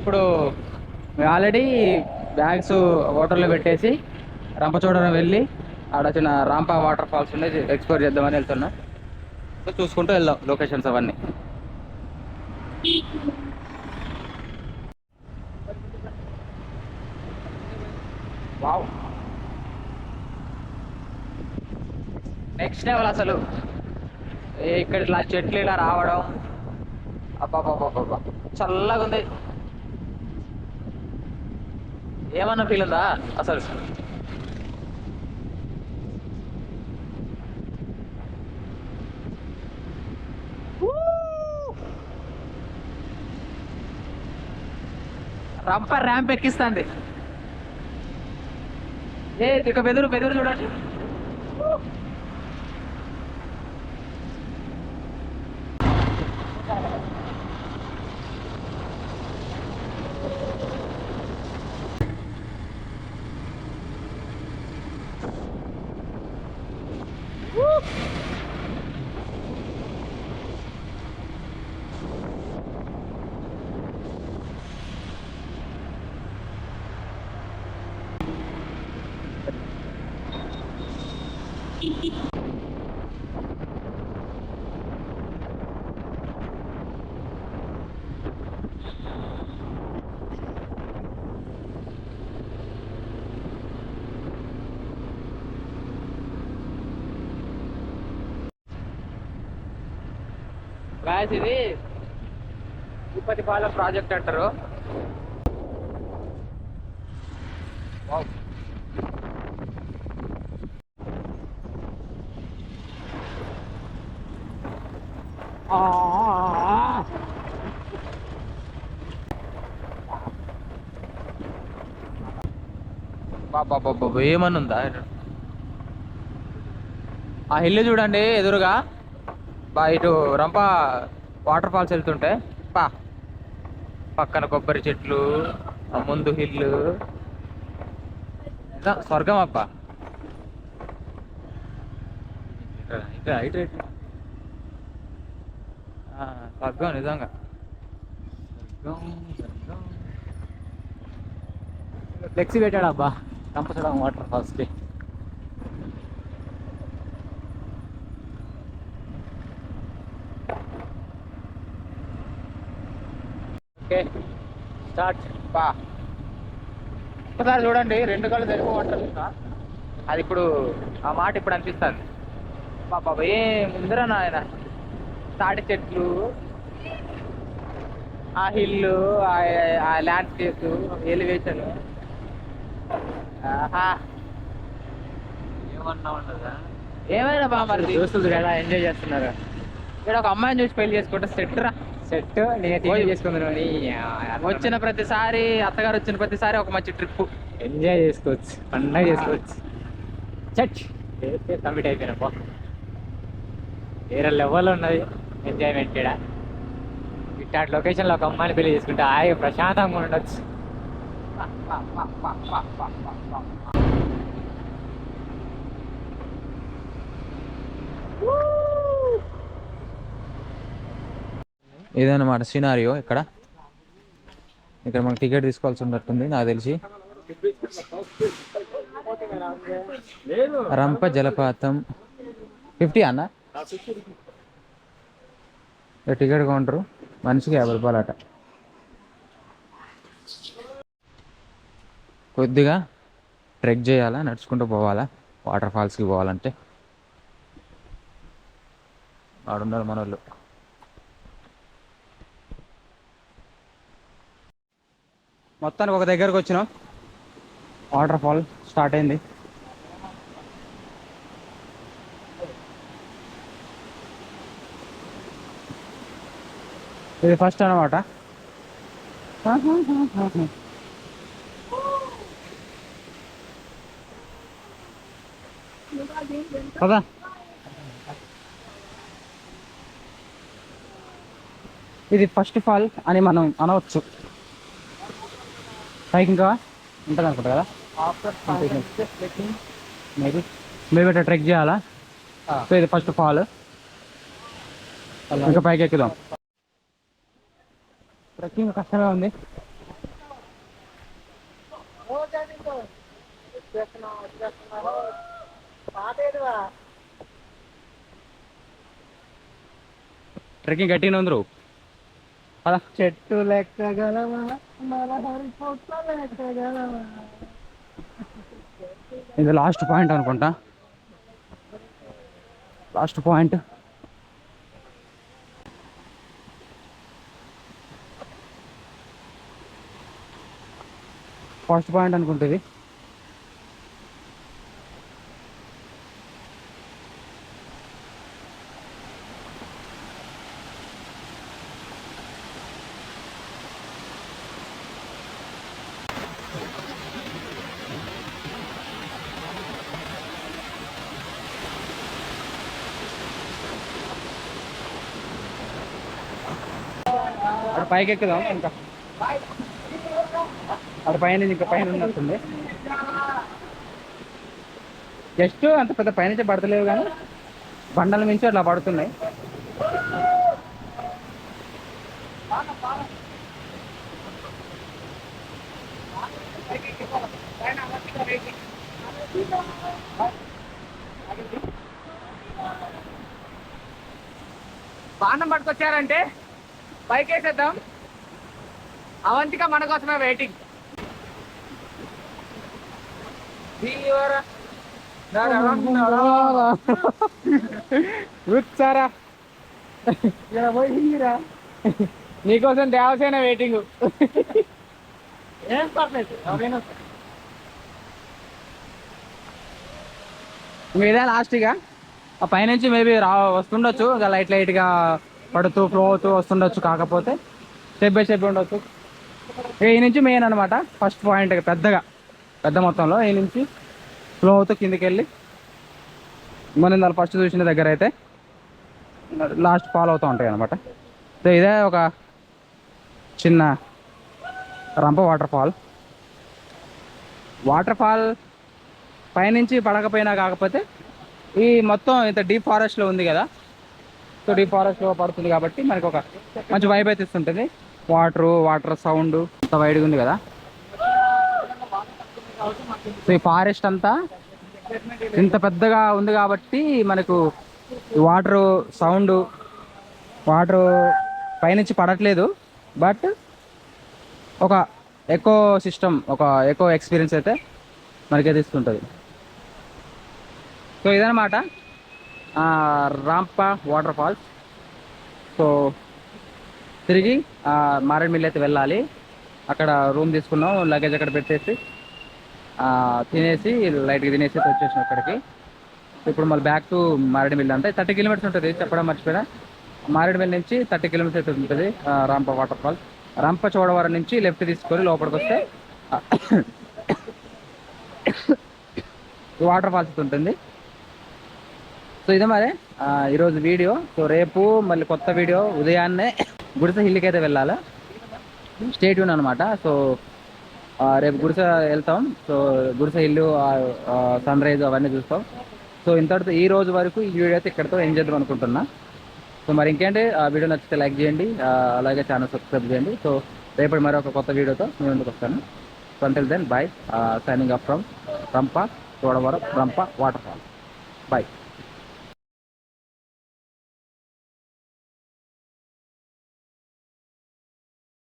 ఇప్పుడు already bags హోటల్లో పెట్టేసి రంపచోడవరం వెళ్ళి ఆడ చిన్న రాంపా వాటర్ ఫాల్స్ ఉన్నాయి, ఎక్స్ప్లోర్ చేద్దామని వెళ్తున్నా. సో చూసుకుంటూ వెళ్దాం లొకేషన్స్ అవన్నీ. వావ్, నెక్స్ట్ లెవెల్ అసలు. ఇక్కడ ఇట్లా చెట్లు ఇలా రావడం, అబ్బాబ్బాబ్బా చల్లగా ఉంది. ఏమన్నా ఫీల్ ఉందా అసలు? రంప ర్యాంప్ ఎక్కిస్తుంది. ఇక బెదురు బెదురు చూడండి. గాయస్, ఇది తిరుపతి పాలెం ప్రాజెక్ట్ అంటారు. బాబా ఏమని ఉందా? ఆ హిల్ చూడండి ఎదురుగా, ఇటు రంప వాటర్ ఫాల్స్ వెళ్తుంటే పక్కన కొబ్బరి చెట్లు, ముందు హిల్లు, స్వర్గం అబ్బా. స్వర్గం నిజంగా. ఫ్లెక్సీ పెట్టాడు అబ్బా రంపచోడవరం వాటర్ ఫాల్స్కి. Okay, start. ఒకసారి చూడండి, 2 కళ్ళు సరిపోమంటారు. అది ఇప్పుడు ఆ మాట ఇప్పుడు అనిపిస్తుంది. బాబా ఏ ముందర నాయన తాటి చెట్లు, ఆ హిల్లు, ఆ ల్యాండ్స్కేప్, ఎలివేషన్, ఏమన్నా ఉండదా? ఏమైనా బా మరి దోస్తులు ఎలా ఎంజాయ్ చేస్తున్నారు. ఇక్కడ ఒక అమ్మాయిని చూసి పెళ్లి చేసుకుంటే సెట్ రా, సెట్. నేను చేసుకుందాను. వచ్చిన ప్రతిసారి అత్తగారు వచ్చిన ప్రతిసారి ఒక మంచి ట్రిప్ ఎంజాయ్ చేసుకోవచ్చు, పండగ చేసుకోవచ్చు. చట్ కంప్లీట్ అయిపోయినా పో. వేరే లెవెల్ ఉన్నది ఎంజాయ్మెంట్. ఇక్కడ ఇట్లాంటి లొకేషన్లో ఒక అమ్మాయిని పెళ్లి చేసుకుంటే హాయిగా ప్రశాంతంగా ఉండొచ్చు. ఇదన్నమాట సినారియో. ఇక్కడ మనకి టికెట్ తీసుకోవాల్సి ఉన్నట్టుంది నాకు తెలిసి. రంప జలపాతం 50 అన్న. టికెట్ కౌంటరు మనిషికి 50 రూపాయలు అట. కొద్దిగా ట్రెక్ చేయాలా, నడుచుకుంటూ పోవాలా వాటర్ ఫాల్స్కి పోవాలంటే. ఆడున్నారు మన వాళ్ళు. మొత్తానికి ఒక దగ్గరకు వచ్చినాం. వాటర్ ఫాల్ స్టార్ట్ అయింది. ఇది ఫస్ట్ అనమాట. కదా ఇది ఫస్ట్ ఫాల్ అని మనం అనవచ్చు. పైకి ఇంకా ఉంటుంది అనుకుంటా కదా, మేబీ ఇట్లా ట్రెక్ చేయాలా. సో ఇది ఫస్ట్ ఫాల్. ఇంకా పైకి ఎక్కుదాం. ట్రెక్కింగ్ కష్టమే ఉంది, ట్రెక్కింగ్ గట్టిగా ఉందరు అలా చెట్టు లెక్కగలవా నరహరి పొట్ల లెక్కగలవా. ఇది లాస్ట్ పాయింట్ అనుకుంటా, లాస్ట్ పాయింట్. ఫస్ట్ పాయింట్ అనుకుంటుంది. అక్కడ పైకి ఎక్కుదాం ఇంకా, అక్కడ పైన ఇంకా పైన ఉన్నట్టుంది. జస్ట్ అంత పెద్ద పైనుంచి పడతలేవు కానీ బండల మించి అట్లా పడుతున్నాయి. బాణం పట్టుకొచ్చారంటే పైకి వేసేద్దాం. అవంతిక మన కోసమే వెయిటింగ్. సారా నీకోసం దేవసేన వెయిటింగ్. ఏం పర్లేదు ఇదే లాస్ట్గా ఆ పైనుంచి మేబీ వస్తుండొచ్చు, ఇంకా లైట్ లైట్గా పడుతూ ఫ్లో అవుతూ వస్తుండొచ్చు. కాకపోతే స్టెప్ బై స్టెప్ ఉండొచ్చు. ఈ నుంచి మెయిన్ అనమాట ఫస్ట్ పాయింట్, పెద్ద మొత్తంలో ఈ నుంచి ఫ్లో అవుతూ కిందికి వెళ్ళి మనం దాని ఫస్ట్ చూసిన దగ్గర అయితే లాస్ట్ ఫాలో అవుతూ ఉంటాయి అనమాట. సో ఇదే ఒక చిన్న రంప వాటర్ ఫాల్ పైనుంచి పడకపోయినా, కాకపోతే ఈ మొత్తం ఇంత డీప్ ఫారెస్ట్లో ఉంది కదా, సో డీప్ ఫారెస్ట్లో పడుతుంది కాబట్టి మనకు ఒక మంచి వైబ్ అయితే ఇస్తుంటుంది. వాటర్ సౌండ్ ఇంత వైడ్గా ఉంది కదా. సో ఈ ఫారెస్ట్ అంతా ఇంత పెద్దగా ఉంది కాబట్టి మనకు వాటర్ సౌండ్, వాటర్ పైనుంచి పడట్లేదు, బట్ ఒక ఎకో సిస్టమ్, ఒక ఎకో ఎక్స్పీరియన్స్ అయితే మనకైతే ఇస్తుంటుంది. సో ఇదనమాట రాంప వాటర్ ఫాల్స్. సో తిరిగి మారేడుమిల్లి అయితే వెళ్ళాలి. అక్కడ రూమ్ తీసుకున్నాం, లగేజ్ అక్కడ పెట్టేసి తినేసి లైట్గా తినేసి వచ్చేసాం అక్కడికి. ఇప్పుడు మళ్ళీ బ్యాక్ టు మారేడుమిల్లి. అంటే 30 కిలోమీటర్స్ ఉంటుంది, చెప్పడం మర్చిపోయినా. మారేడుమిల్లి నుంచి 30 కిలోమీటర్స్ అయితే ఉంటుంది రాంప వాటర్ ఫాల్స్. రంప చోడవరం నుంచి లెఫ్ట్ తీసుకొని లోపలికి వస్తే వాటర్ ఫాల్స్ ఉంటుంది. సో ఇదే మరి ఈరోజు వీడియో. సో రేపు మళ్ళీ కొత్త వీడియో ఉదయాన్నే గుడిసె హిల్కి అయితే వెళ్ళాలి. స్టే ట్యూన్ అనమాట. సో రేపు గుడిసె వెళ్తాం. సో గుడిసె హిల్లు, సన్ రైజ్ అవన్నీ చూస్తాం. సో ఇంతటితో ఈ రోజు వరకు ఈ వీడియో అయితే ఇక్కడితో ఎండ్ చేద్దాం అనుకుంటున్నా. సో మరి ఇంకేంటి, ఆ వీడియో నచ్చితే లైక్ చేయండి, అలాగే ఛానల్ సబ్స్క్రైబ్ చేయండి. సో రేపటి మరి ఒక కొత్త వీడియోతో నేను ముందుకు వస్తాను. So until then bye, signing up from Rampa Chodavaram Rampa waterfall. Bye.